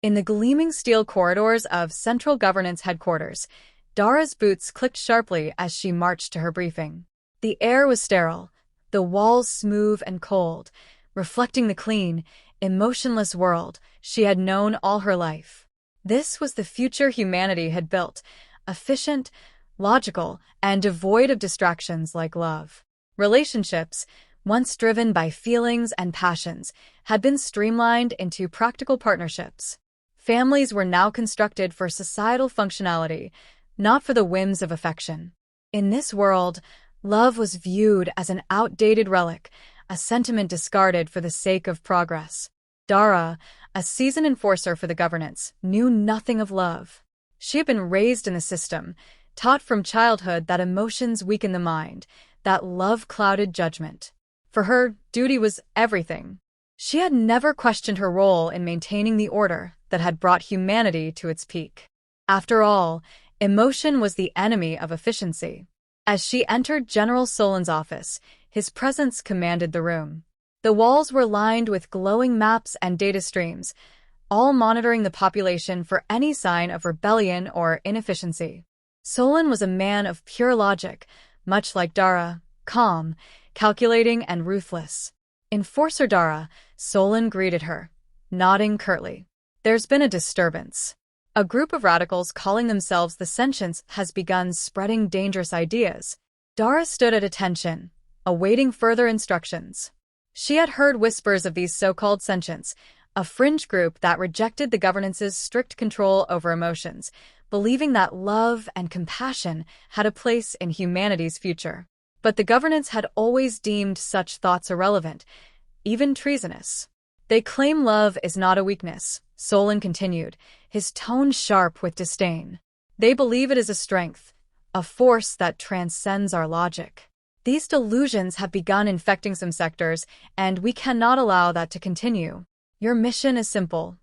In the gleaming steel corridors of Central Governance Headquarters, Dara's boots clicked sharply as she marched to her briefing. The air was sterile, the walls smooth and cold, reflecting the clean, emotionless world she had known all her life. This was the future humanity had built, efficient, logical, and devoid of distractions like love. Relationships, once driven by feelings and passions, had been streamlined into practical partnerships. Families were now constructed for societal functionality, not for the whims of affection. In this world, love was viewed as an outdated relic, a sentiment discarded for the sake of progress. Dara, a seasoned enforcer for the governance, knew nothing of love. She had been raised in the system, taught from childhood that emotions weaken the mind, that love clouded judgment. For her, duty was everything. She had never questioned her role in maintaining the order that had brought humanity to its peak. After all, emotion was the enemy of efficiency. As she entered General Solon's office, his presence commanded the room. The walls were lined with glowing maps and data streams, all monitoring the population for any sign of rebellion or inefficiency. Solon was a man of pure logic, much like Dara, calm, calculating, and ruthless. Enforcer Dara, Solon greeted her, nodding curtly. There's been a disturbance. A group of radicals calling themselves the Sentients has begun spreading dangerous ideas. Dara stood at attention, awaiting further instructions. She had heard whispers of these so-called Sentients, a fringe group that rejected the governance's strict control over emotions, believing that love and compassion had a place in humanity's future. But the governance had always deemed such thoughts irrelevant, even treasonous. They claim love is not a weakness, Solon continued, his tone sharp with disdain. They believe it is a strength, a force that transcends our logic. These delusions have begun infecting some sectors, and we cannot allow that to continue. Your mission is simple.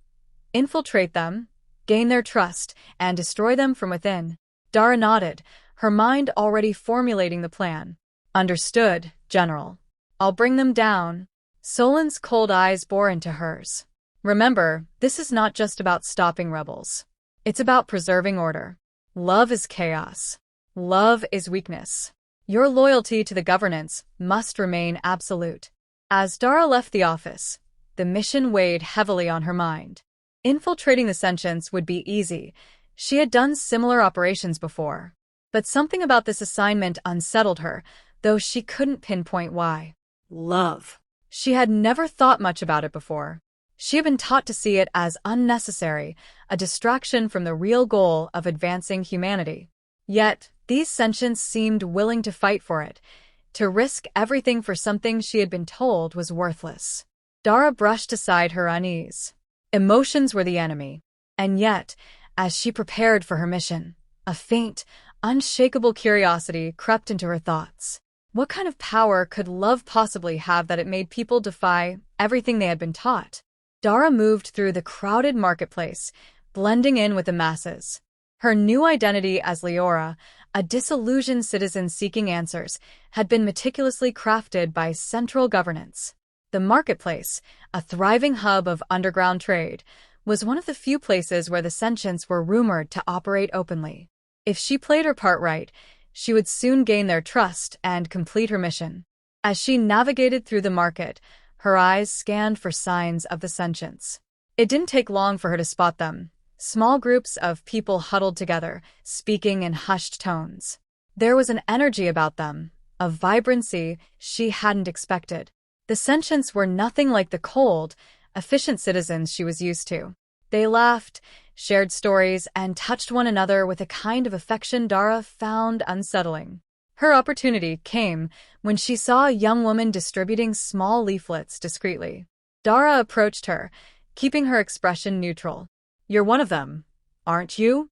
Infiltrate them, gain their trust, and destroy them from within. Dara nodded, her mind already formulating the plan. Understood, General. I'll bring them down. Solon's cold eyes bore into hers. Remember, this is not just about stopping rebels. It's about preserving order. Love is chaos. Love is weakness. Your loyalty to the governance must remain absolute. As Dara left the office, the mission weighed heavily on her mind. Infiltrating the Sentients would be easy. She had done similar operations before. But something about this assignment unsettled her, though she couldn't pinpoint why. Love. She had never thought much about it before. She had been taught to see it as unnecessary, a distraction from the real goal of advancing humanity. Yet, these Sentients seemed willing to fight for it. To risk everything for something she had been told was worthless. Dara brushed aside her unease. Emotions were the enemy. And yet, as she prepared for her mission, a faint, unshakable curiosity crept into her thoughts. What kind of power could love possibly have that it made people defy everything they had been taught? Dara moved through the crowded marketplace, blending in with the masses. Her new identity as Leora, a disillusioned citizen seeking answers, had been meticulously crafted by central governance. The marketplace, a thriving hub of underground trade, was one of the few places where the Sentients were rumored to operate openly. If she played her part right, she would soon gain their trust and complete her mission. As she navigated through the market, her eyes scanned for signs of the Sentients. It didn't take long for her to spot them. Small groups of people huddled together, speaking in hushed tones. There was an energy about them, a vibrancy she hadn't expected. The Sentients were nothing like the cold, efficient citizens she was used to. They laughed, shared stories, and touched one another with a kind of affection Dara found unsettling. Her opportunity came when she saw a young woman distributing small leaflets discreetly. Dara approached her, keeping her expression neutral. "You're one of them, aren't you?"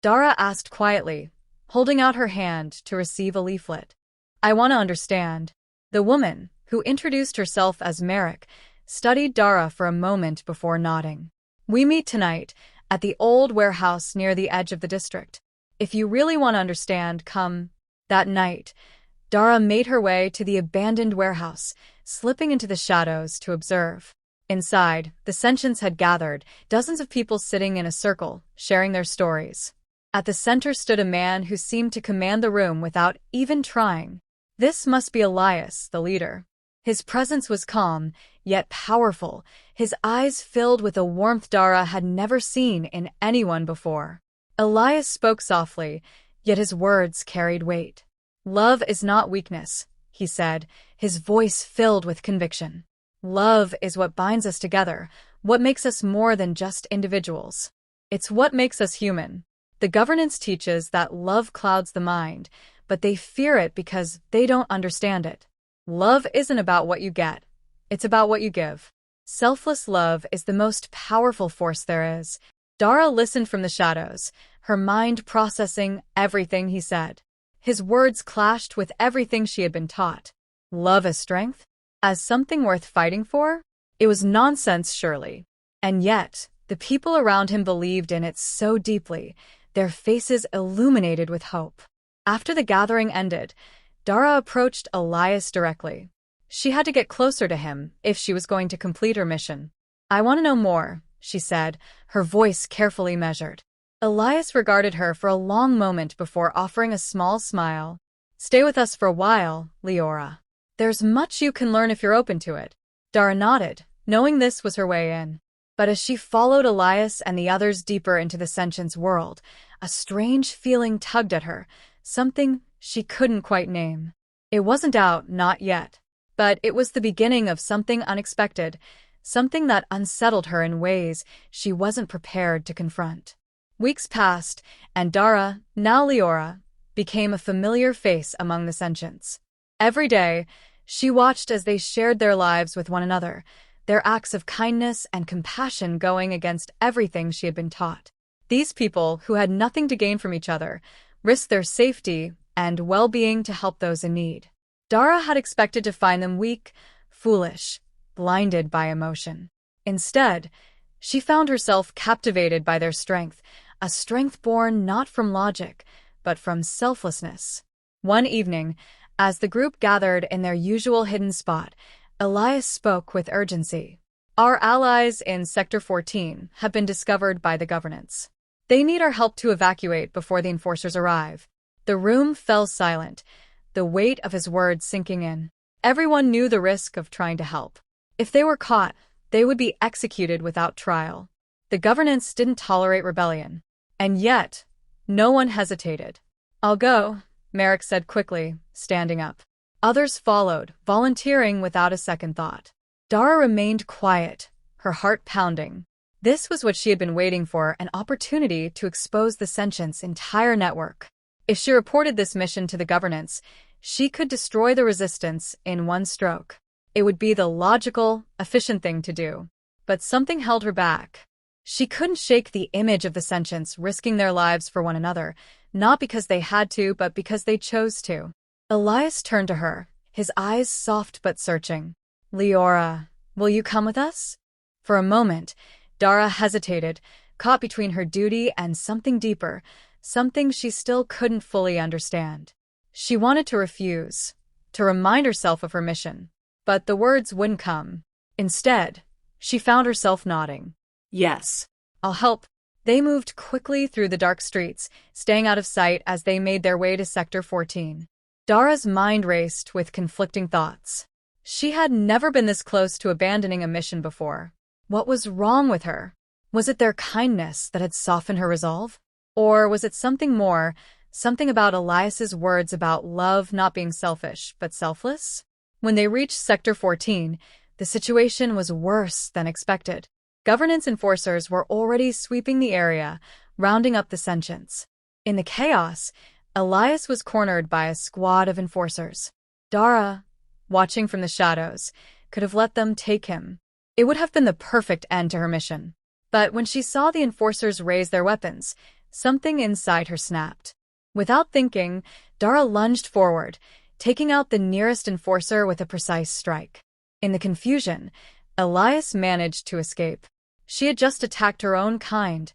Dara asked quietly, holding out her hand to receive a leaflet. "I want to understand." The woman, who introduced herself as Merrick, studied Dara for a moment before nodding. "We meet tonight, at the old warehouse near the edge of the district. If you really want to understand, come." That night, Dara made her way to the abandoned warehouse, slipping into the shadows to observe. Inside, the Sentients had gathered, dozens of people sitting in a circle, sharing their stories. At the center stood a man who seemed to command the room without even trying. This must be Elias, the leader. His presence was calm, yet powerful, his eyes filled with a warmth Dara had never seen in anyone before. Elias spoke softly, yet his words carried weight. "Love is not weakness," he said, his voice filled with conviction. "Love is what binds us together, what makes us more than just individuals. It's what makes us human. The governance teaches that love clouds the mind, but they fear it because they don't understand it. Love isn't about what you get, it's about what you give. Selfless love is the most powerful force there is." Dara listened from the shadows, her mind processing everything he said. His words clashed with everything she had been taught. Love as strength? As something worth fighting for? It was nonsense, surely. And yet, the people around him believed in it so deeply, their faces illuminated with hope. After the gathering ended, Dara approached Elias directly. She had to get closer to him if she was going to complete her mission. "I want to know more," she said, her voice carefully measured. Elias regarded her for a long moment before offering a small smile. "Stay with us for a while, Leora. There's much you can learn if you're open to it." Dara nodded, knowing this was her way in. But as she followed Elias and the others deeper into the Sentients world, a strange feeling tugged at her, something she couldn't quite name. It wasn't out, not yet. But it was the beginning of something unexpected, something that unsettled her in ways she wasn't prepared to confront. Weeks passed, and Dara, now Leora, became a familiar face among the Sentients. Every day, she watched as they shared their lives with one another, their acts of kindness and compassion going against everything she had been taught. These people, who had nothing to gain from each other, risked their safety and well-being to help those in need. Dara had expected to find them weak, foolish, blinded by emotion. Instead, she found herself captivated by their strength, a strength born not from logic, but from selflessness. One evening, as the group gathered in their usual hidden spot, Elias spoke with urgency. "Our allies in Sector 14 have been discovered by the governance. They need our help to evacuate before the enforcers arrive." The room fell silent, the weight of his words sinking in. Everyone knew the risk of trying to help. If they were caught, they would be executed without trial. The governance didn't tolerate rebellion. And yet, no one hesitated. "I'll go," Merrick said quickly, standing up. Others followed, volunteering without a second thought. Dara remained quiet, her heart pounding. This was what she had been waiting for, an opportunity to expose the Sentients' entire network. If she reported this mission to the governance, she could destroy the resistance in one stroke. It would be the logical, efficient thing to do. But something held her back. She couldn't shake the image of the Sentients risking their lives for one another, not because they had to, but because they chose to. Elias turned to her, his eyes soft but searching. "Leora, will you come with us?" For a moment, Dara hesitated, caught between her duty and something deeper, something she still couldn't fully understand. She wanted to refuse, to remind herself of her mission, but the words wouldn't come. Instead, she found herself nodding. "Yes, I'll help." They moved quickly through the dark streets, staying out of sight as they made their way to Sector 14. Dara's mind raced with conflicting thoughts. She had never been this close to abandoning a mission before. What was wrong with her? Was it their kindness that had softened her resolve? Or was it something more, something about Elias's words about love not being selfish, but selfless? When they reached Sector 14, the situation was worse than expected. Governance enforcers were already sweeping the area, rounding up the Sentients. In the chaos, Elias was cornered by a squad of enforcers. Dara, watching from the shadows, could have let them take him. It would have been the perfect end to her mission. But when she saw the enforcers raise their weapons, something inside her snapped. Without thinking, Dara lunged forward, taking out the nearest enforcer with a precise strike. In the confusion, Elias managed to escape. She had just attacked her own kind,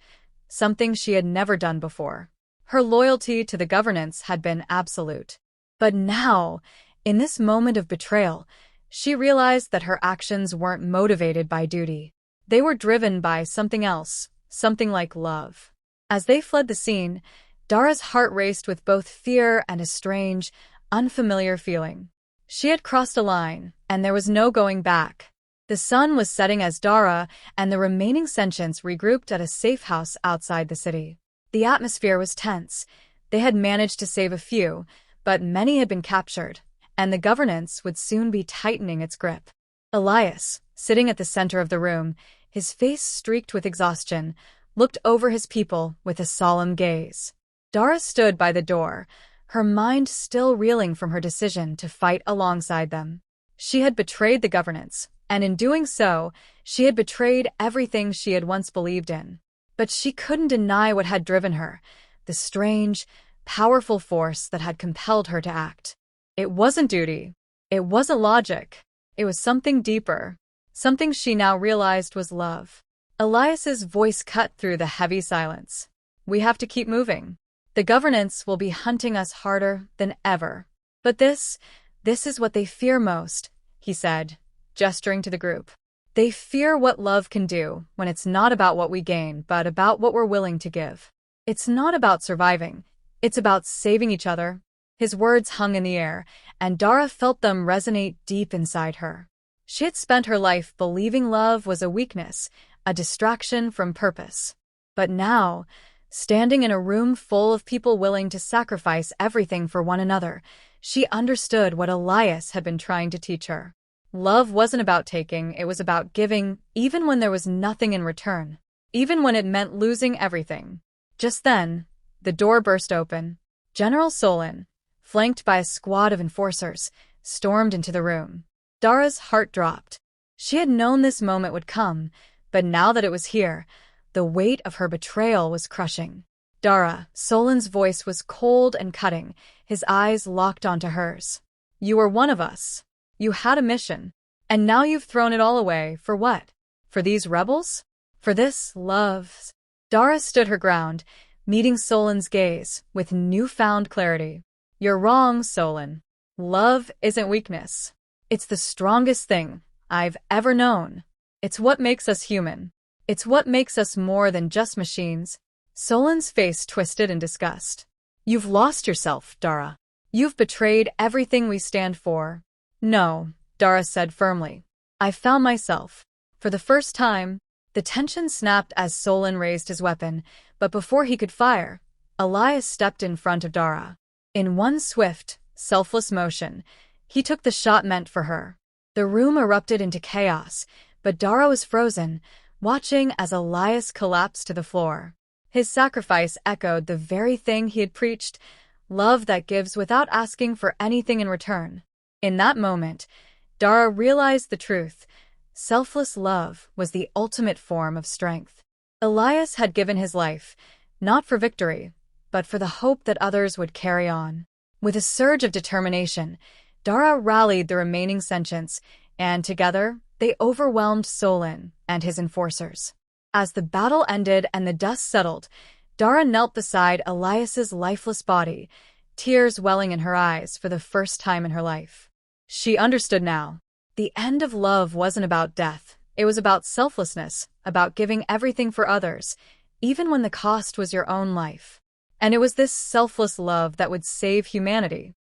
something she had never done before. Her loyalty to the governance had been absolute. But now, in this moment of betrayal, She realized that her actions weren't motivated by duty. They were driven by something else, something like love. As they fled the scene, Dara's heart raced with both fear and a strange, unfamiliar feeling. She had crossed a line, and there was no going back. The sun was setting as Dara and the remaining sentients regrouped at a safe house outside the city. The atmosphere was tense. They had managed to save a few, but many had been captured, and the governance would soon be tightening its grip. Elias, sitting at the center of the room, his face streaked with exhaustion, looked over his people with a solemn gaze. Dara stood by the door, her mind still reeling from her decision to fight alongside them. She had betrayed the governance, and in doing so, she had betrayed everything she had once believed in. But she couldn't deny what had driven her, the strange, powerful force that had compelled her to act. It wasn't duty. It wasn't logic. It was something deeper, something she now realized was love. Elias's voice cut through the heavy silence. We have to keep moving. The governance will be hunting us harder than ever. But this is what they fear most, he said, gesturing to the group. They fear what love can do when it's not about what we gain, but about what we're willing to give. It's not about surviving. It's about saving each other. His words hung in the air, and Dara felt them resonate deep inside her. She had spent her life believing love was a weakness, a distraction from purpose. But now, standing in a room full of people willing to sacrifice everything for one another, she understood what Elias had been trying to teach her. Love wasn't about taking, it was about giving, even when there was nothing in return, even when it meant losing everything. Just then, the door burst open. General Solon, flanked by a squad of enforcers, stormed into the room. Dara's heart dropped. She had known this moment would come, but now that it was here, the weight of her betrayal was crushing. Dara, Solon's voice was cold and cutting, his eyes locked onto hers. You were one of us. You had a mission. And now you've thrown it all away, for what? For these rebels? For this love? Dara stood her ground, meeting Solon's gaze with newfound clarity. You're wrong, Solon. Love isn't weakness. It's the strongest thing I've ever known. It's what makes us human. It's what makes us more than just machines. Solon's face twisted in disgust. You've lost yourself, Dara. You've betrayed everything we stand for. No, Dara said firmly. I found myself. For the first time, the tension snapped as Solon raised his weapon, but before he could fire, Elias stepped in front of Dara. In one swift, selfless motion, he took the shot meant for her. The room erupted into chaos, but Dara was frozen, watching as Elias collapsed to the floor. His sacrifice echoed the very thing he had preached, love that gives without asking for anything in return. In that moment, Dara realized the truth. Selfless love was the ultimate form of strength. Elias had given his life, not for victory, but for the hope that others would carry on. With a surge of determination, Dara rallied the remaining sentients, and together, they overwhelmed Solon and his enforcers. As the battle ended and the dust settled, Dara knelt beside Elias's lifeless body, tears welling in her eyes for the first time in her life. She understood now. The end of love wasn't about death. It was about selflessness, about giving everything for others, even when the cost was your own life. And it was this selfless love that would save humanity.